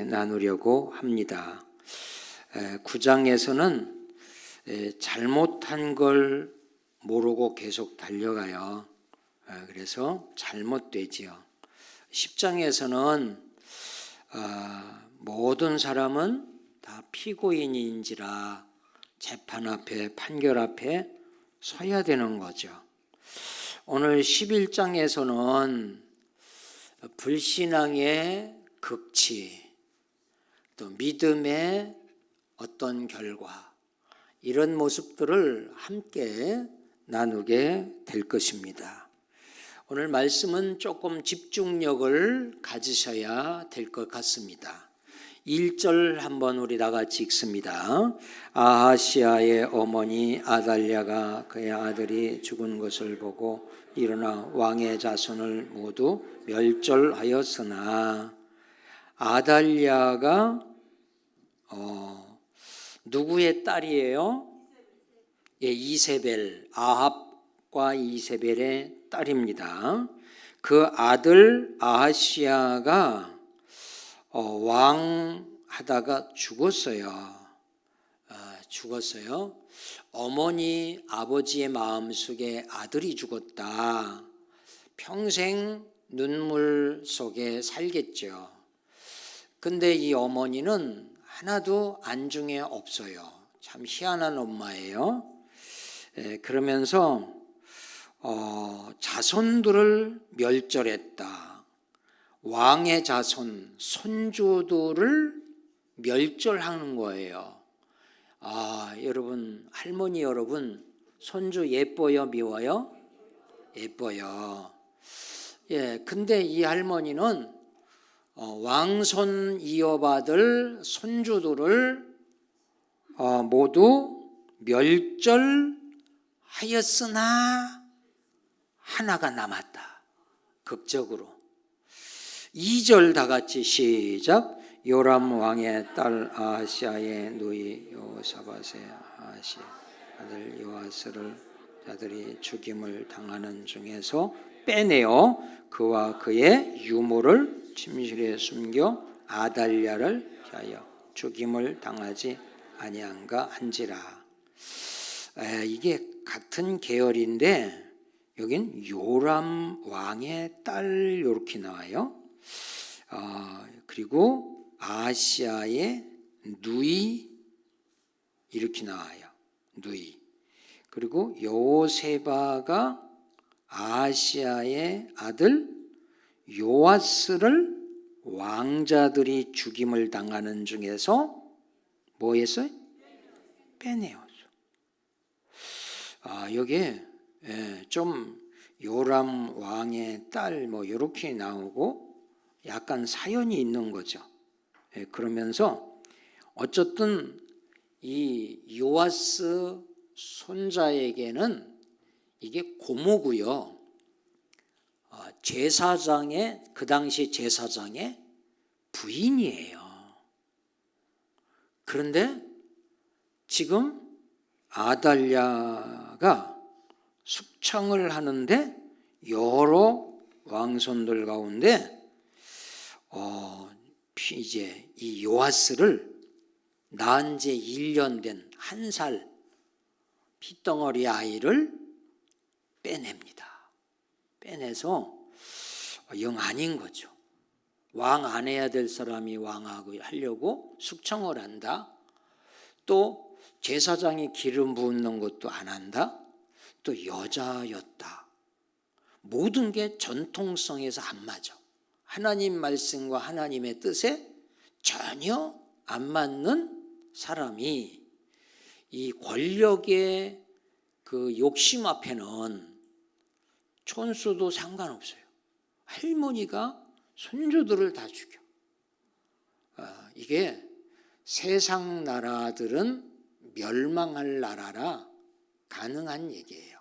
나누려고 합니다. 9장에서는 잘못한 걸 모르고 계속 달려가요. 그래서 잘못되지요. 10장에서는 모든 사람은 다 피고인인지라 재판 앞에, 판결 앞에 서야 되는 거죠. 오늘 11장에서는 불신앙의 극치, 또 믿음의 어떤 결과, 이런 모습들을 함께 나누게 될 것입니다. 오늘 말씀은 조금 집중력을 가지셔야 될 것 같습니다. 1절 한번 우리 다 같이 읽습니다. 아하시아의 어머니 아달랴가 그의 아들이 죽은 것을 보고 일어나 왕의 자손을 모두 멸절하였으나, 아달랴가 누구의 딸이에요? 이세벨, 아합과 이세벨의 딸입니다. 그 아들 아하시아가 왕 하다가 죽었어요. 어머니, 아버지의 마음속에 아들이 죽었다. 평생 눈물 속에 살겠죠. 근데 이 어머니는 하나도 안중에 없어요. 참 희한한 엄마예요. 그러면서 자손들을 멸절했다. 왕의 자손, 손주들을 멸절하는 거예요. 여러분, 할머니 여러분, 손주 예뻐요, 미워요? 예뻐요. 근데 이 할머니는 왕손 이어받을 손주들을 모두 멸절하였으나 하나가 남았다. 극적으로. 2절 다 같이 시작. 요람 왕의 딸 아하시아의 누이 여호사밧의 아하시아 아들 요아스를 자들이 죽임을 당하는 중에서 빼내어 그와 그의 유모를 침실에 숨겨 아달랴를 위하여 죽임을 당하지 아니한가 한지라. 이게 같은 계열인데 여긴 요람 왕의 딸 이렇게 나와요. 그리고 아하시아의 누이 이렇게 나와요. 누이. 그리고 여호세바가 아하시아의 아들 요아스를 왕자들이 죽임을 당하는 중에서 뭐 했어요? 빼내었어. 여기에 좀 요람 왕의 딸 뭐 이렇게 나오고 약간 사연이 있는 거죠. 그러면서 어쨌든 이 요아스 손자에게는 이게 고모고요. 제사장의, 그 당시 제사장의 부인이에요. 그런데 지금 아달랴가 숙청을 하는데 여러 왕손들 가운데 이제 이 요아스를 낳은 지 1년 된 1살 핏덩어리 아이를 빼냅니다. 빼내서 영 아닌 거죠. 왕 안 해야 될 사람이 왕하고 하려고 숙청을 한다. 또 제사장이 기름 붓는 것도 안 한다. 또 여자였다. 모든 게 전통성에서 안 맞아. 하나님 말씀과 하나님의 뜻에 전혀 안 맞는 사람이 이 권력의 그 욕심 앞에는 촌수도 상관없어요. 할머니가 손주들을 다 죽여. 이게 세상 나라들은 멸망할 나라라 가능한 얘기예요.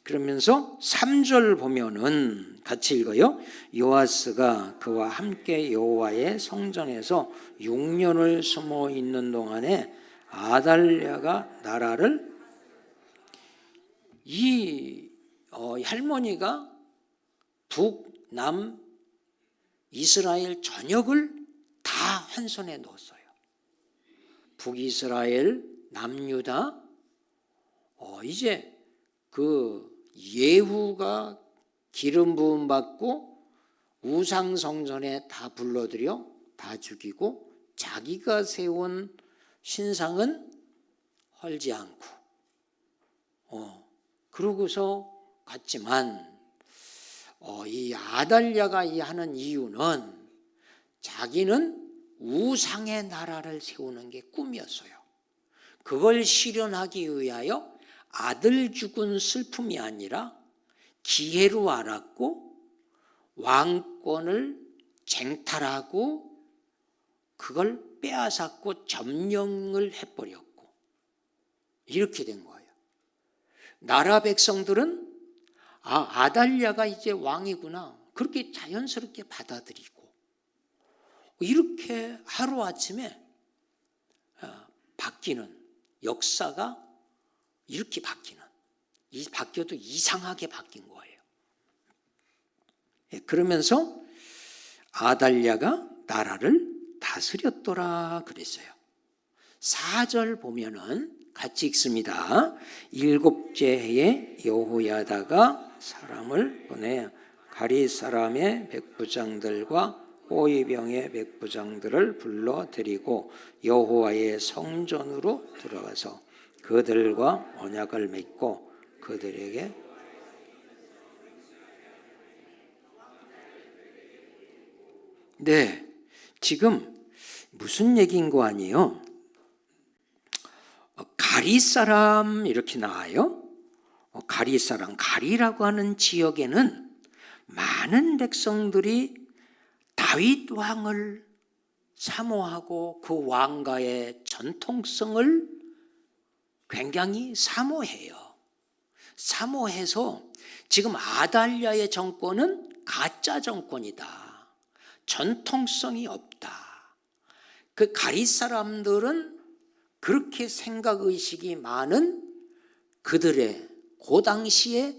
그러면서 3절 보면은 같이 읽어요. 요아스가 그와 함께 여호와의 성전에서 6년을 숨어 있는 동안에 아달랴가 나라를 할머니가 북남 이스라엘 전역을 한 손에 넣었어요. 북이스라엘, 남유다, 이제 그 예후가 기름 부음 받고 우상 성전에 다 불러들여 다 죽이고 자기가 세운 신상은 헐지 않고 그러고서 갔지만 이 아달랴가 하는 이유는 자기는 우상의 나라를 세우는 게 꿈이었어요. 그걸 실현하기 위하여 아들 죽은 슬픔이 아니라 기회로 알았고 왕권을 쟁탈하고 그걸 빼앗았고 점령을 해버렸고 이렇게 된 거예요. 나라 백성들은 아달랴가 이제 왕이구나 그렇게 자연스럽게 받아들이고 이렇게 하루아침에 바뀌는 역사가 이렇게 바뀌어도 이상하게 바뀐 거예요. 그러면서 아달랴가 나라를 다스렸더라 그랬어요. 4절 보면은 같이 읽습니다. 7째 해에 여호야다가 사람을 보내 가리 사람의 백부장들과 호위병의 백부장들을 불러들이고 여호와의 성전으로 들어가서 그들과 언약을 맺고 그들에게 지금 무슨 얘기인 거 아니에요? 가리 사람 이렇게 나와요. 가리 사람, 가리라고 하는 지역에는 많은 백성들이 다윗 왕을 사모하고 그 왕가의 전통성을 굉장히 사모해요. 사모해서 지금 아달랴의 정권은 가짜 정권이다. 전통성이 없다. 그 가리 사람들은 그렇게 생각의식이 많은 그들의 그 당시에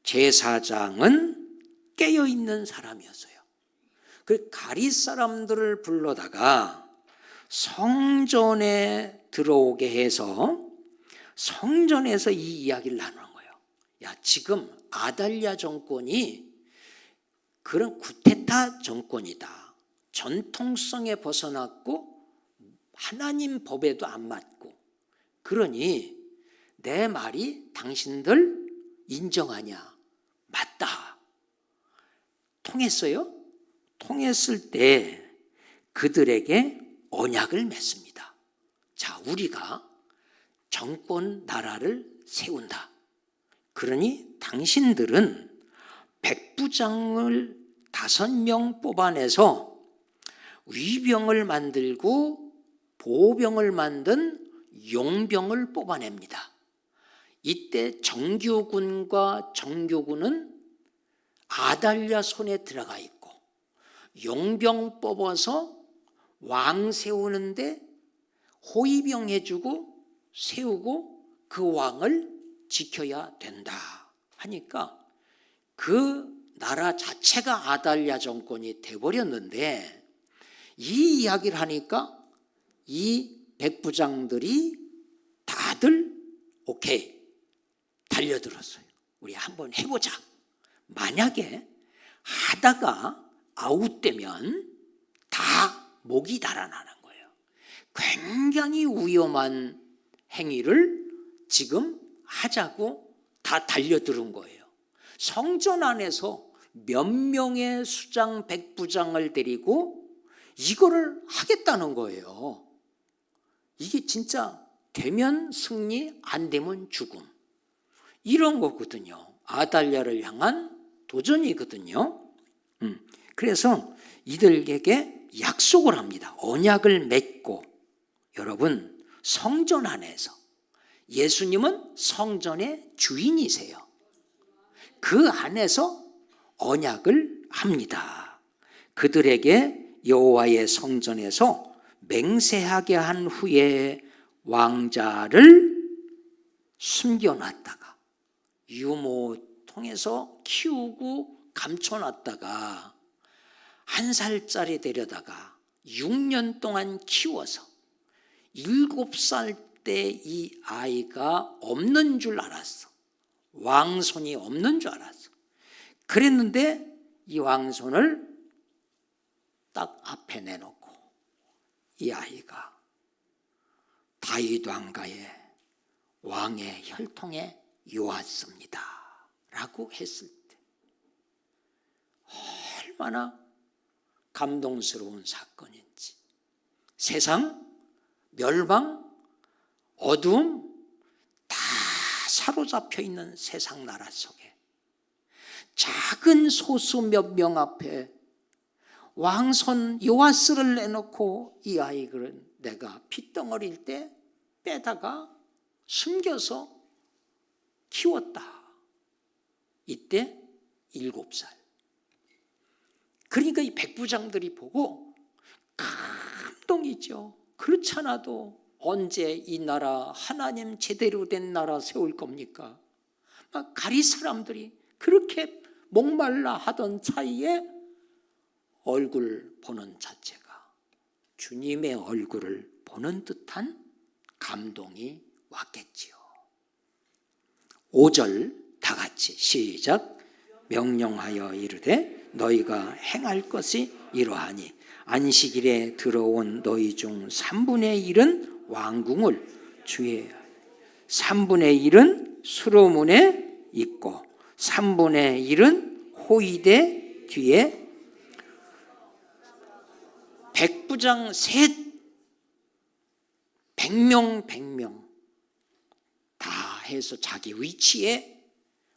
제사장은 깨어있는 사람이었어요. 그 가리 사람들을 불러다가 성전에 들어오게 해서 성전에서 이 이야기를 나누는 거예요. 야, 지금 아달랴 정권이 그런 쿠데타 정권이다. 전통성에 벗어났고 하나님 법에도 안 맞고 그러니 내 말이 당신들 인정하냐? 맞다. 통했어요? 통했을 때 그들에게 언약을 맺습니다. 자, 우리가 정권 나라를 세운다. 그러니 당신들은 백부장을 5명 뽑아내서 위병을 만들고 보병을 만든 용병을 뽑아냅니다. 이때 정규군과 정교군은 아달랴 손에 들어가 있고 용병 뽑아서 왕 세우는데 호위병 해주고 세우고 그 왕을 지켜야 된다 하니까 그 나라 자체가 아달랴 정권이 돼버렸는데 이 이야기를 하니까 이 백부장들이 다들 오케이 달려들었어요. 우리 한번 해보자. 만약에 하다가 아웃되면 다 목이 달아나는 거예요. 굉장히 위험한 행위를 지금 하자고 다 달려들은 거예요. 성전 안에서 몇 명의 수장 백부장을 데리고 이거를 하겠다는 거예요. 이게 진짜 되면 승리, 안 되면 죽음. 이런 거거든요. 아달랴를 향한 도전이거든요. 그래서 이들에게 약속을 합니다. 언약을 맺고 여러분 성전 안에서 예수님은 성전의 주인이세요. 그 안에서 언약을 합니다. 그들에게 여호와의 성전에서 맹세하게 한 후에 왕자를 숨겨놨다가 유모 통해서 키우고 감춰놨다가 1살짜리 데려다가 6년 동안 키워서 7살 때 이 아이가 없는 줄 알았어. 왕손이 없는 줄 알았어. 그랬는데 이 왕손을 딱 앞에 내놓고 이 아이가 다윗 왕가의 왕의 혈통에 요하습니다 라고 했을 때 얼마나 감동스러운 사건인지. 세상, 멸망, 어두움 다 사로잡혀 있는 세상 나라 속에 작은 소수 몇 명 앞에 왕손 요아스를 내놓고 이 아이를 내가 핏덩어리일 때 빼다가 숨겨서 키웠다. 이때 7살. 그러니까 이 백부장들이 보고 감동이죠. 그렇지 않아도 언제 이 나라 하나님 제대로 된 나라 세울 겁니까? 막 가리 사람들이 그렇게 목말라 하던 사이에 얼굴 보는 자체가 주님의 얼굴을 보는 듯한 감동이 왔겠지요. 5절 다 같이 시작. 명령하여 이르되 너희가 행할 것이 이러하니 안식일에 들어온 너희 중 3분의 1은 왕궁을 주의 3분의 1은 수로문에 있고 3분의 1은 호위대 뒤에 백부장 셋 100명 다 해서 자기 위치에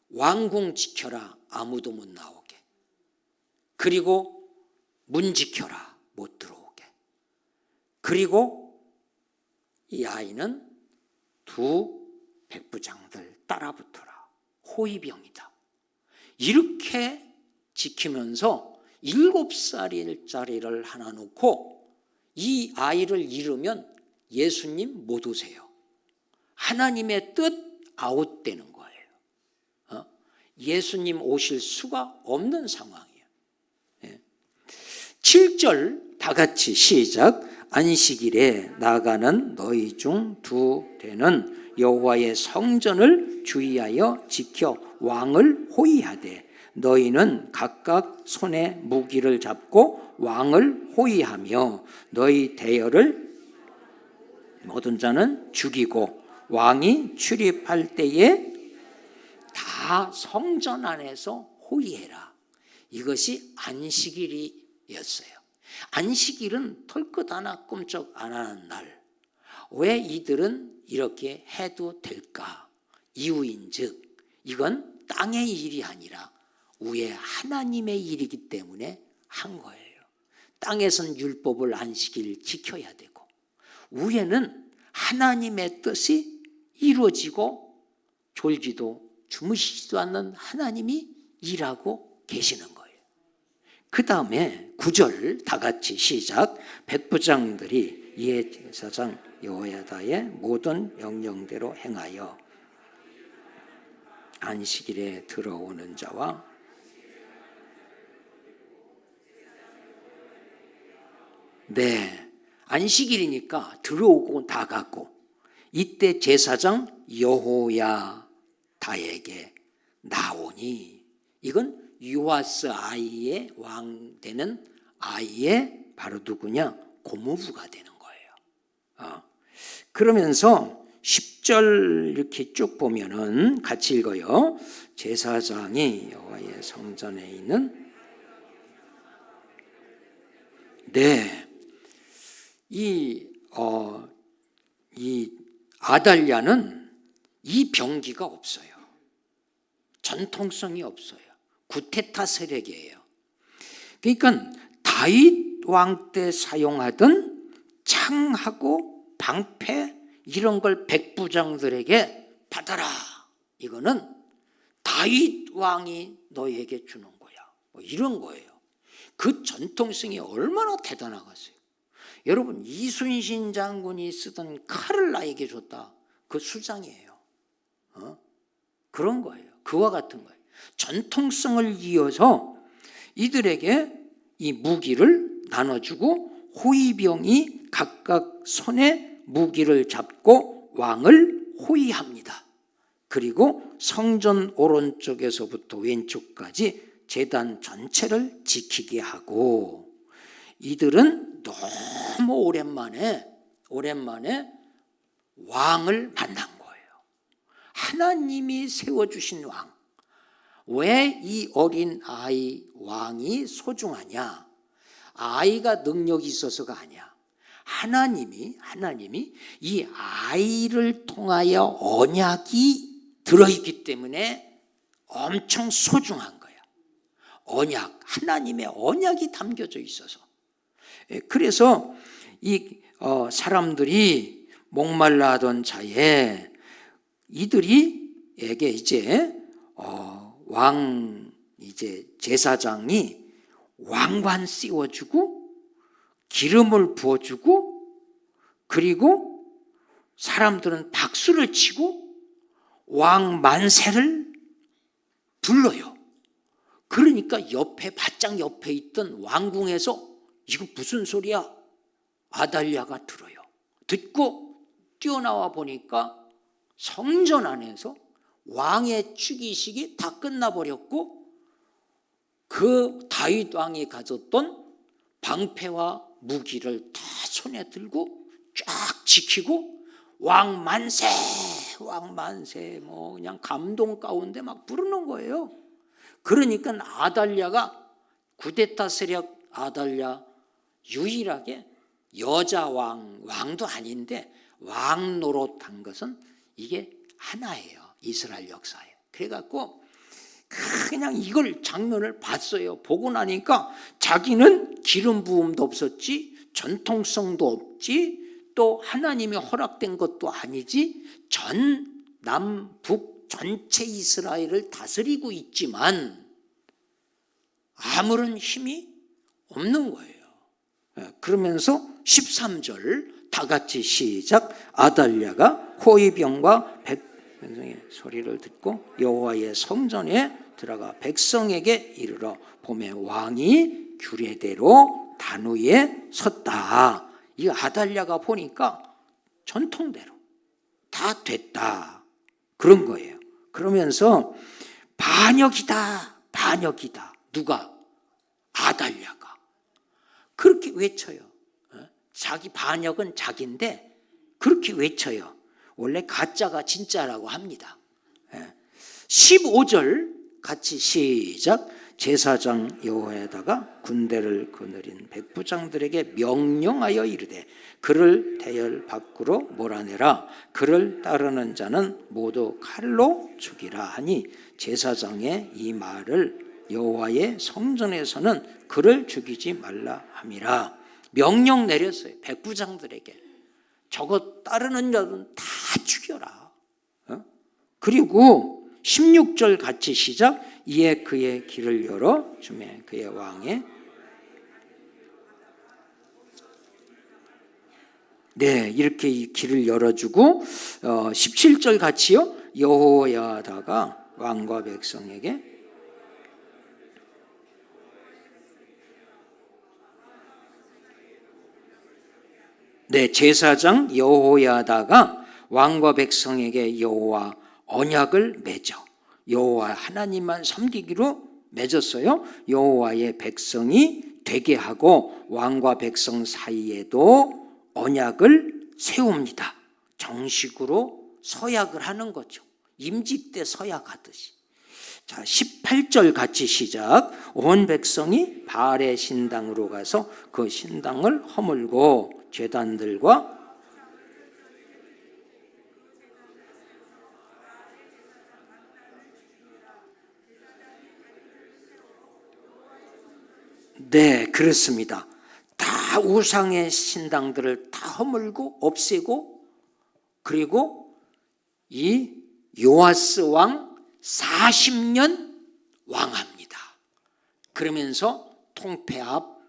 왕궁 지켜라 아무도 못 나오게, 그리고 문 지켜라 못 들어오게, 그리고 이 아이는 두 백부장들 따라붙어라 호위병이다 이렇게 지키면서 7살짜리를 하나 놓고 이 아이를 잃으면 예수님 못 오세요. 하나님의 뜻 아웃되는 거예요. 예수님 오실 수가 없는 상황이에요. 7절 다 같이 시작. 안식일에 나가는 너희 중 2대는 여호와의 성전을 주의하여 지켜 왕을 호위하되 너희는 각각 손에 무기를 잡고 왕을 호위하며 너희 대열을 모든 자는 죽이고 왕이 출입할 때에 다 성전 안에서 호위해라. 이것이 안식일이었어요. 안식일은 털끝 하나 꿈쩍 안 하는 날. 왜 이들은 이렇게 해도 될까? 이유인즉 이건 땅의 일이 아니라 위에 하나님의 일이기 때문에 한 거예요. 땅에선 율법을 안식일 지켜야 되고 위에는 하나님의 뜻이 이루어지고 졸지도 주무시지도 않는 하나님이 일하고 계시는 거예요. 그 다음에 9절 다 같이 시작. 백부장들이 이에 제사장 여호야다의 모든 명령대로 행하여 안식일에 들어오는 자와 안식일이니까 들어오고 나가고 이때 제사장 여호야다에게 나오니 이건 요아스 아이의 왕 되는 아이의 바로 누구냐? 고모부가 되는 거예요. 그러면서 10절 이렇게 쭉 보면은 같이 읽어요. 제사장이 여호와의 성전에 있는 이 아달랴는 이 병기가 없어요. 전통성이 없어요. 구테타 세력이에요. 그러니까 다윗 왕 때 사용하던 창하고 방패 이런 걸 백부장들에게 받아라. 이거는 다윗 왕이 너희에게 주는 거야. 뭐 이런 거예요. 그 전통성이 얼마나 대단하겠어요. 여러분 이순신 장군이 쓰던 칼을 나에게 줬다. 그 수장이에요. 그런 거예요. 그와 같은 거예요. 전통성을 이어서 이들에게 이 무기를 나눠주고 호위병이 각각 손에 무기를 잡고 왕을 호위합니다. 그리고 성전 오른쪽에서부터 왼쪽까지 제단 전체를 지키게 하고, 이들은 너무 오랜만에 왕을 만난 거예요. 하나님이 세워주신 왕. 왜 이 어린 아이 왕이 소중하냐? 아이가 능력이 있어서가 아니야. 하나님이 이 아이를 통하여 언약이 들어있기 때문에 엄청 소중한 거야. 언약, 하나님의 언약이 담겨져 있어서. 그래서 이 사람들이 목말라 하던 자에 이들이에게 이제 왕 이제 제사장이 왕관 씌워주고 기름을 부어주고, 그리고 사람들은 박수를 치고 왕 만세를 불러요. 그러니까 옆에 바짝 옆에 있던 왕궁에서 이거 무슨 소리야? 아달랴가 들어요. 듣고 뛰어나와 보니까 성전 안에서 왕의 즉위식이 다 끝나버렸고, 그 다윗 왕이 가졌던 방패와 무기를 다 손에 들고 쫙 지키고 왕 만세 뭐 그냥 감동 가운데 막 부르는 거예요. 그러니까 아달랴가 구데타 세력 아달랴 유일하게 여자 왕도 아닌데 왕 노릇한 것은 이게 하나예요. 이스라엘 역사에. 그래갖고 그냥 이걸 장면을 봤어요. 보고 나니까 자기는 기름 부음도 없었지, 전통성도 없지, 또 하나님이 허락된 것도 아니지, 전 남북 전체 이스라엘을 다스리고 있지만 아무런 힘이 없는 거예요. 그러면서 13절 다 같이 시작. 아달랴가 호위병과 백성의 소리를 듣고 여호와의 성전에 들어가 백성에게 이르러 보매 왕이 규례대로 단 위에 섰다. 이 아달랴가 보니까 전통대로 다 됐다 그런 거예요. 그러면서 반역이다. 누가? 아달랴가 그렇게 외쳐요. 자기 반역은 자기인데 그렇게 외쳐요. 원래 가짜가 진짜라고 합니다. 15절 같이 시작. 제사장 여호야다가 군대를 거느린 백부장들에게 명령하여 이르되 그를 대열 밖으로 몰아내라. 그를 따르는 자는 모두 칼로 죽이라 하니 제사장의 이 말을 여호와의 성전에서는 그를 죽이지 말라 함이라. 명령 내렸어요. 백부장들에게. 저거 따르는 자는 다 죽여라. 그리고 16절 같이 시작. 이에 그의 길을 열어 주매 그의 왕의 이렇게 이 길을 열어주고 17절 같이요. 여호야다가 왕과 백성에게 제사장 여호야다가 왕과 백성에게 여호와 언약을 맺어 여호와 하나님만 섬기기로 맺었어요. 여호와의 백성이 되게 하고 왕과 백성 사이에도 언약을 세웁니다. 정식으로 서약을 하는 거죠. 임직 때 서약하듯이. 자, 18절 같이 시작. 온 백성이 바알의 신당으로 가서 그 신당을 허물고 제단들과 그렇습니다. 다 우상의 신당들을 다 허물고 없애고, 그리고 이 요아스 왕 40년 왕합니다. 그러면서 통폐합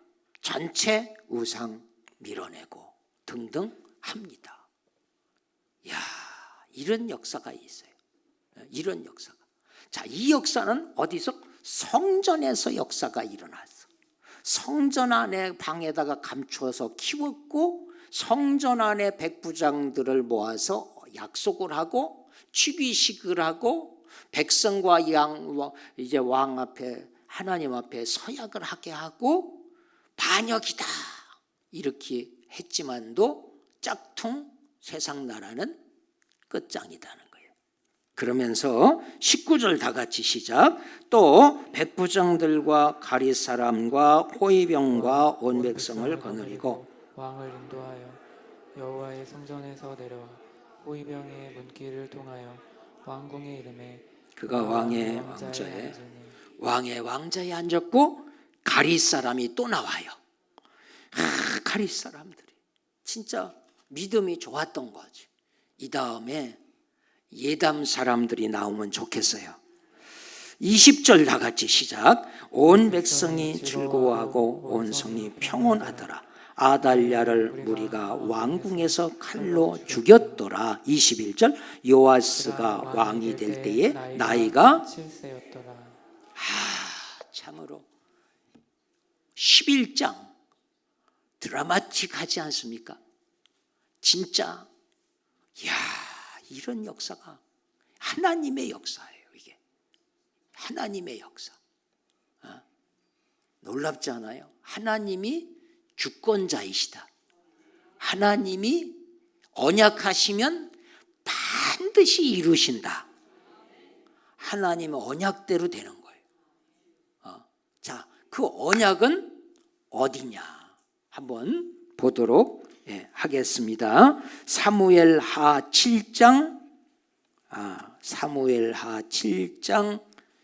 전체 우상 밀어내고 등등 합니다. 이런 역사가 있어요. 이런 역사가. 자, 이 역사는 어디서? 성전에서 역사가 일어났어. 성전 안에 방에다가 감추어서 키웠고 성전 안에 백부장들을 모아서 약속을 하고 취비식을 하고 백성과 이제 왕 앞에 하나님 앞에 서약을 하게 하고 반역이다 이렇게 했지만도 짝퉁 세상 나라는 끝장이다는 거예요. 그러면서 19절 다 같이 시작. 또 백부장들과 가릿 사람과 호위병과 온 백성을 거느리고 왕을 인도하여 여호와의 성전에서 내려와 호위병의 문길을 통하여 왕궁의 이름에 그가 왕의 왕자에 앉았고 가릿 사람이 또 나와요. 가릿 사람들이 진짜 믿음이 좋았던 거지. 이 다음에 예담 사람들이 나오면 좋겠어요. 20절 다 같이 시작. 온 백성이 즐거워하고 온 성이 평온하더라. 아달랴를 무리가 왕궁에서 칼로 죽였더라. 21절 요아스가 왕이 될 때에 나이가 7세였더라. 참으로 11장 드라마틱하지 않습니까? 진짜 이런 역사가 하나님의 역사예요. 이게 하나님의 역사. 놀랍지 않아요? 하나님이 주권자이시다. 하나님이 언약하시면 반드시 이루신다. 하나님의 언약대로 되는 거예요. 자, 그 언약은 어디냐? 한번 보도록 하겠습니다. 사무엘하 7장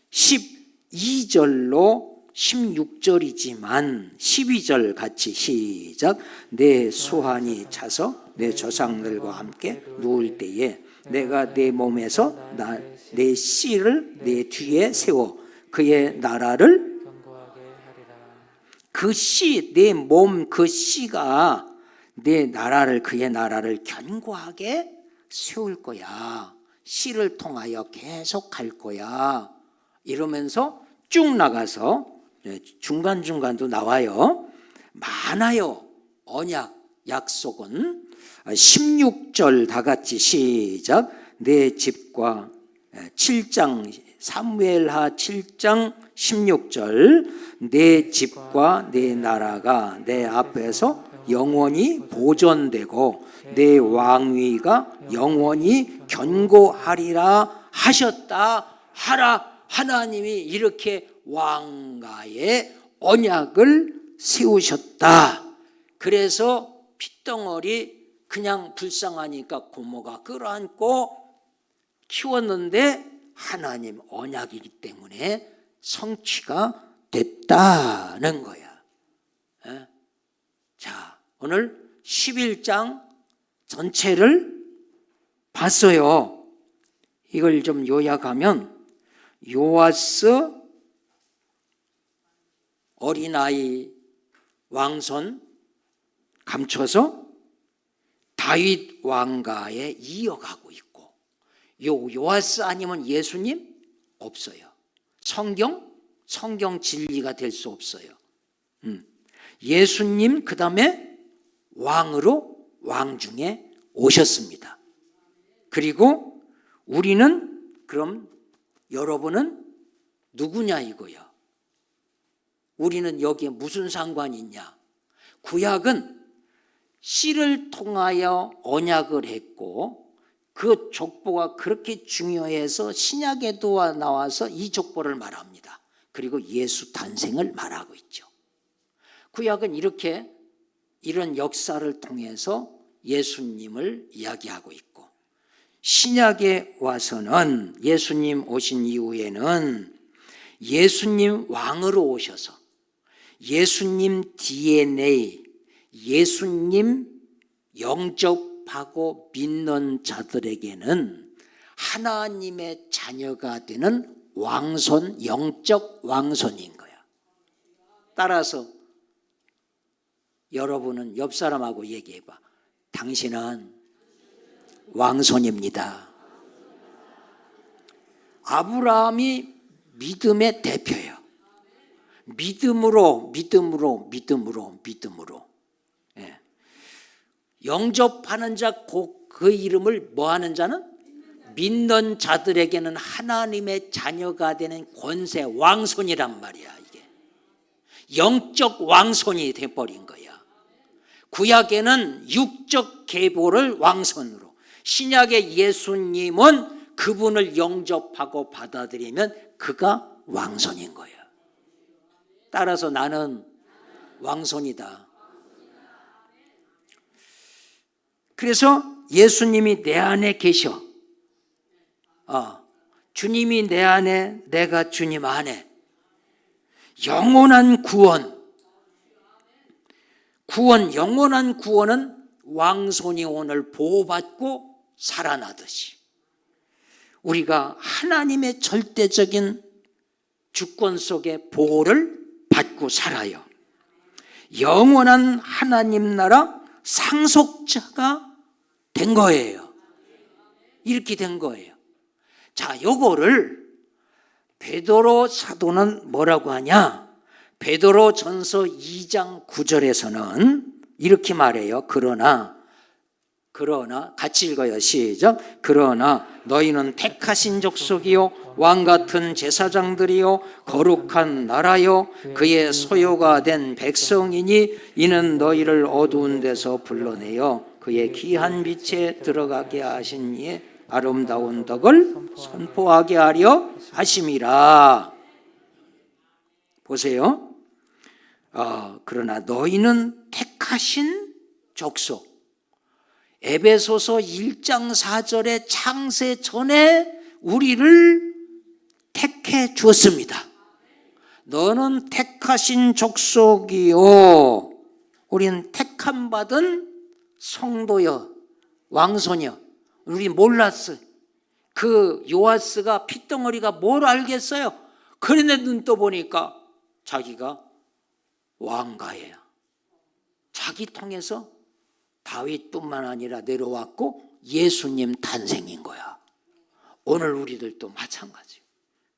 12절로 16절이지만 12절 같이 시작. 내 수환이 차서 내 조상들과 함께 누울 때에 내가 내 몸에서 내 씨를 내 뒤에 세워 그의 나라를 그 씨, 내 몸 그 씨가 내 나라를 그의 나라를 견고하게 세울 거야. 씨를 통하여 계속 갈 거야. 이러면서 쭉 나가서 중간중간도 나와요. 많아요. 언약, 약속은. 16절 다 같이 시작. 내 집과 7장 사무엘하 7장 16절 내 집과 내 나라가 내 앞에서 영원히 보존되고 내 왕위가 영원히 견고하리라 하셨다 하라. 하나님이 이렇게 왕가의 언약을 세우셨다. 그래서 핏덩어리 그냥 불쌍하니까 고모가 끌어안고 키웠는데 하나님 언약이기 때문에 성취가 됐다는 거야. 자, 오늘 11장 전체를 봤어요. 이걸 좀 요약하면 요아스 어린아이 왕손 감춰서 다윗 왕가에 이어가고 있고, 요아스 아니면 예수님 없어요. 성경 진리가 될 수 없어요. 예수님 그 다음에 왕으로 왕중에 오셨습니다. 그리고 우리는 그럼 여러분은 누구냐 이거야. 우리는 여기에 무슨 상관이 있냐. 구약은 씨를 통하여 언약을 했고 그 족보가 그렇게 중요해서 신약에도 나와서 이 족보를 말합니다. 그리고 예수 탄생을 말하고 있죠. 구약은 이렇게 이런 역사를 통해서 예수님을 이야기하고 있고, 신약에 와서는 예수님 오신 이후에는 예수님 왕으로 오셔서 예수님 DNA, 예수님 영접하고 믿는 자들에게는 하나님의 자녀가 되는 왕손, 영적 왕손인 거야. 따라서 여러분은 옆 사람하고 얘기해봐. 당신은 왕손입니다. 아브라함이 믿음의 대표예요. 믿음으로. 예. 영접하는 자, 그 이름을 뭐 하는 자는? 믿는 자들에게는 하나님의 자녀가 되는 권세, 왕손이란 말이야. 이게 영적 왕손이 돼버린 거야. 구약에는 육적 계보를 왕손으로, 신약의 예수님은 그분을 영접하고 받아들이면 그가 왕손인 거야. 따라서 나는 왕손이다. 그래서 예수님이 내 안에 계셔. 주님이 내 안에, 내가 주님 안에. 영원한 구원, 영원한 구원은 왕손이 오늘 보호받고 살아나듯이 우리가 하나님의 절대적인 주권 속에 보호를 받고 살아요. 영원한 하나님 나라 상속자가 된 거예요. 이렇게 된 거예요. 자, 요거를 베드로 사도는 뭐라고 하냐? 베드로 전서 2장 9절에서는 이렇게 말해요. 그러나 같이 읽어요. 시작. 그러나 너희는 택하신 족속이요 왕같은 제사장들이요 거룩한 나라요 그의 소유가 된 백성이니 이는 너희를 어두운 데서 불러내어 그의 귀한 빛에 들어가게 하신 이의 아름다운 덕을 선포하게 하려 하심이라. 보세요. 그러나 너희는 택하신 족속. 에베소서 1장 4절의 창세 전에 우리를 택해 주었습니다. 너는 택하신 족속이요. 우리는 택함 받은 성도여, 왕손이여. 우리 몰랐어요. 그 요아스가 핏덩어리가 뭘 알겠어요? 그런데 눈 떠보니까 자기가 왕가예요. 자기 통해서 다윗뿐만 아니라 내려왔고 예수님 탄생인 거야. 오늘 우리들도 마찬가지예요.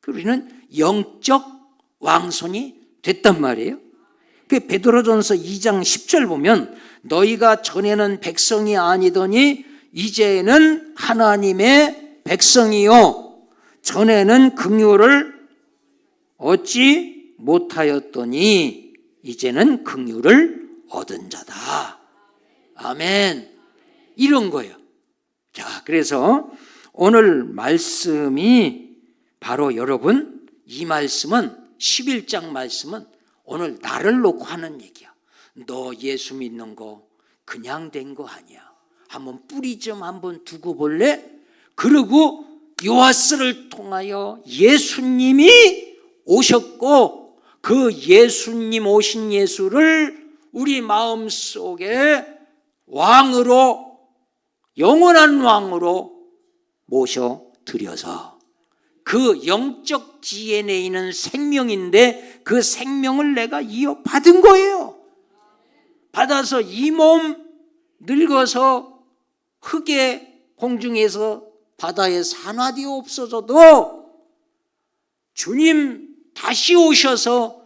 우리는 영적 왕손이 됐단 말이에요. 그 베드로전서 2장 10절 보면 너희가 전에는 백성이 아니더니 이제는 하나님의 백성이요 전에는 긍휼을 얻지 못하였더니 이제는 긍휼을 얻은 자다. 아멘. 이런 거예요. 자, 그래서 오늘 말씀이 바로 여러분 이 말씀은 11장 말씀은 오늘 나를 놓고 하는 얘기야. 너 예수 믿는 거 그냥 된 거 아니야. 한번 뿌리 좀 한번 두고 볼래? 그리고 요아스를 통하여 예수님이 오셨고 그 예수님 오신 예수를 우리 마음속에 왕으로 영원한 왕으로 모셔드려서 그 영적 DNA는 생명인데 그 생명을 내가 이어받은 거예요. 받아서 이 몸 늙어서 흙에 공중에서 바다에 산화되어 없어져도 주님 다시 오셔서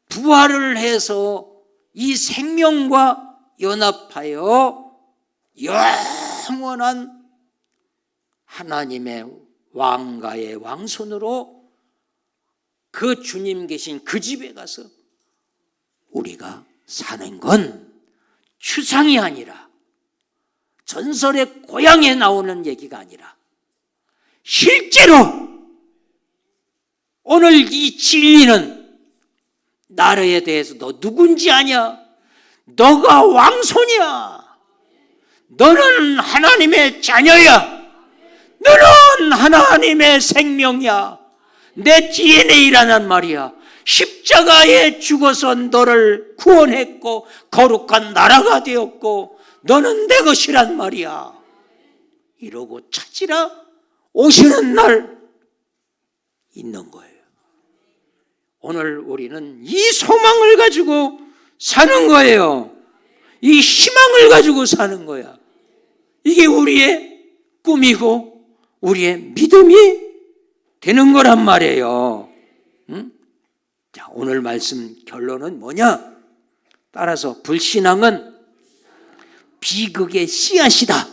부활을 해서 이 생명과 연합하여 영원한 하나님의 왕가의 왕손으로 그 주님 계신 그 집에 가서 우리가 사는 건 추상이 아니라 전설의 고향에 나오는 얘기가 아니라 실제로 오늘 이 진리는 나라에 대해서 너 누군지 아냐? 너가 왕손이야. 너는 하나님의 자녀야. 너는 하나님의 생명이야. 내 DNA라는 말이야. 십자가에 죽어서 너를 구원했고 거룩한 나라가 되었고 너는 내 것이란 말이야. 이러고 찾으라 오시는 날 있는 거예요. 오늘 우리는 이 소망을 가지고 사는 거예요. 이 희망을 가지고 사는 거야. 이게 우리의 꿈이고 우리의 믿음이 되는 거란 말이에요. 응? 자, 오늘 말씀 결론은 뭐냐? 따라서 불신앙은 비극의 씨앗이다.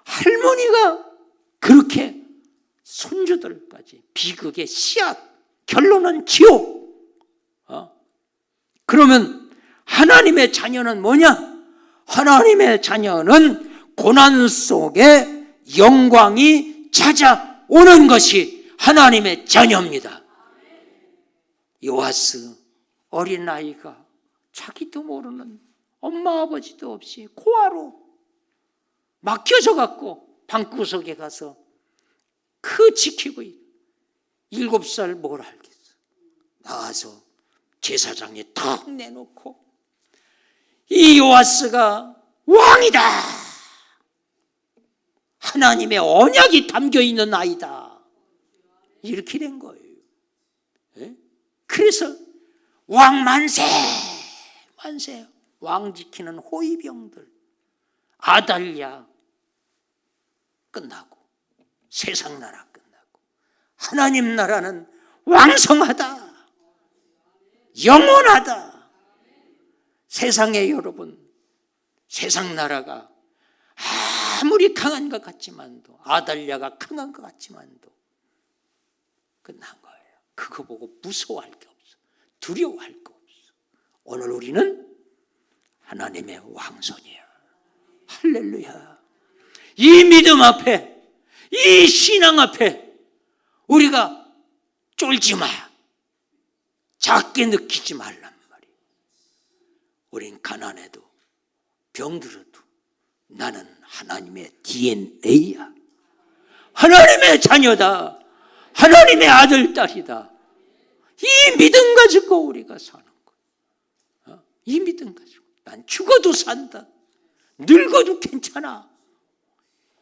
할머니가 그렇게 손주들까지 비극의 씨앗, 결론은 지옥. 그러면 하나님의 자녀는 뭐냐? 하나님의 자녀는 고난 속에 영광이 찾아오는 것이 하나님의 자녀입니다. 요아스 어린아이가 자기도 모르는 엄마 아버지도 없이 고아로 맡겨져 갖고 방구석에 가서 그 지키고 7살 뭘 알겠어. 나와서 제사장에 탁 내놓고 이 요아스가 왕이다. 하나님의 언약이 담겨있는 아이다. 이렇게 된 거예요. 그래서 왕 만세 만세. 왕 지키는 호위병들 아달랴 끝나고 세상 나라 끝나고 하나님 나라는 왕성하다. 영원하다. 세상에 여러분, 세상 나라가 아무리 강한 것 같지만도, 아달랴가 강한 것 같지만도 끝난 거예요. 그거 보고 무서워할 게 없어. 두려워할 게 없어. 오늘 우리는 하나님의 왕손이야. 할렐루야. 이 믿음 앞에, 이 신앙 앞에 우리가 쫄지 마. 작게 느끼지 말란 말이에요. 우린 가난해도 병들어도 나는 하나님의 DNA야. 하나님의 자녀다. 하나님의 아들, 딸이다. 이 믿음 가지고 우리가 사는 거야. 이 믿음 가지고. 난 죽어도 산다. 늙어도 괜찮아.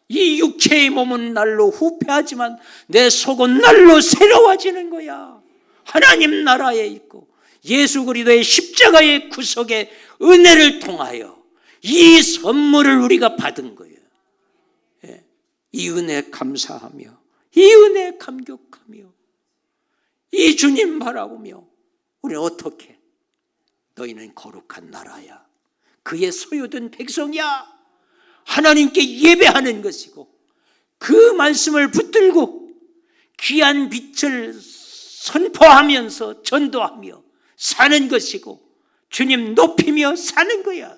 이 육체의 몸은 날로 후패하지만 내 속은 날로 새로워지는 거야. 하나님 나라에 있고 예수 그리스도의 십자가의 구속의 은혜를 통하여 이 선물을 우리가 받은 거예요. 이 은혜 감사하며 이 은혜 감격하며 이 주님 바라보며 우리는 어떻게? 너희는 거룩한 나라야. 그의 소유된 백성이야. 하나님께 예배하는 것이고 그 말씀을 붙들고 귀한 빛을 선포하면서 전도하며 사는 것이고 주님 높이며 사는 거야.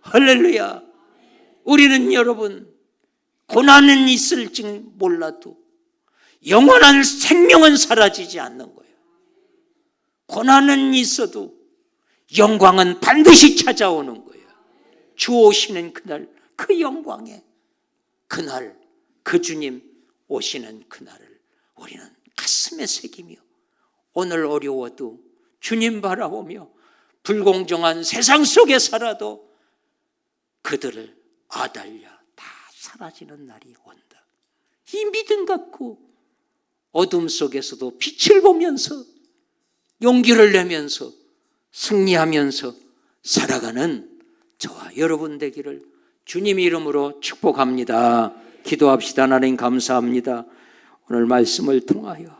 할렐루야. 우리는 여러분 고난은 있을지 몰라도 영원한 생명은 사라지지 않는 거예요. 고난은 있어도 영광은 반드시 찾아오는 거예요. 주 오시는 그날, 그 영광에 그날, 그 주님 오시는 그날을 우리는 가슴에 새기며 오늘 어려워도 주님 바라보며 불공정한 세상 속에 살아도 그들을 아달랴 다 사라지는 날이 온다. 이 믿음 갖고 어둠 속에서도 빛을 보면서 용기를 내면서 승리하면서 살아가는 저와 여러분 되기를 주님 이름으로 축복합니다. 기도합시다. 하나님 감사합니다. 오늘 말씀을 통하여